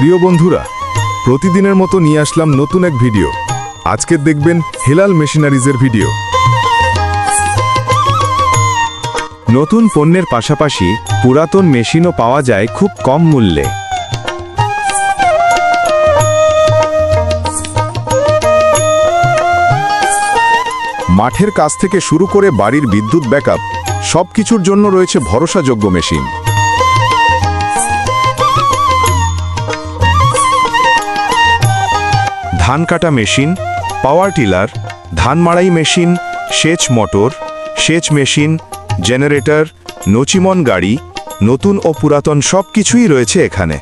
প্রিয় বন্ধুরা, প্রতিদিনের মতো নিয়ে আসলাম নতুন এক ভিডিও। আজকে দেখবেন হেলাল মেশিনারিজের ভিডিও। নতুন পণ্যের পাশাপাশি পুরাতন মেশিনও পাওয়া যায় খুব কম মূল্যে। মাঠের কাজ থেকে শুরু করে বাড়ির বিদ্যুৎ ব্যাকআপ সবকিছুর জন্য রয়েছে ভরসাযোগ্য মেশিন। ধান কাটা মেশিন, পাওয়ার টিলার, ধান মাড়াই মেশিন, সেচ মোটর, সেচ মেশিন, জেনারেটর, নচিমন গাড়ি, নতুন ও পুরাতন সবকিছুই রয়েছে এখানে।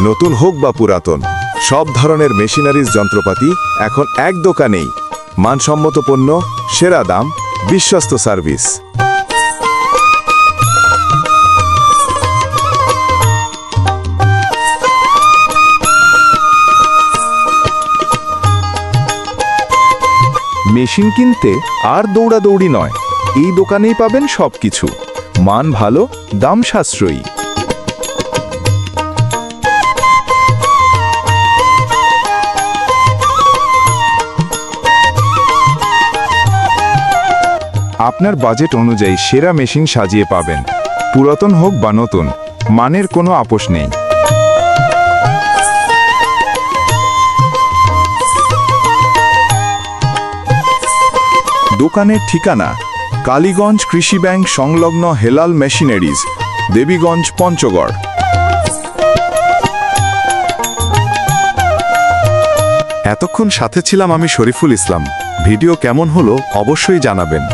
নতুন হোক বা পুরাতন, সব ধরনের মেশিনারিজ যন্ত্রপাতি এখন এক দোকানেই। মানসম্মত পণ্য, সেরা দাম, বিশ্বস্ত সার্ভিস। মেশিন কিনতে আর দৌড়াদৌড়ি নয়, এই দোকানেই পাবেন সবকিছু। মান ভালো, দাম সাশ্রয়ী। আপনার বাজেট অনুযায়ী সেরা মেশিন সাজিয়ে পাবেন। পুরাতন হোক বা নতুন, মানের কোনো আপোষ নেই। দোকানের ঠিকানা কালীগঞ্জ কৃষি ব্যাংক সংলগ্ন হেলাল মেশিনারিজ, দেবীগঞ্জ, পঞ্চগড়। এতক্ষণ সাথে ছিলাম আমি শরীফুল ইসলাম। ভিডিও কেমন হলো অবশ্যই জানাবেন।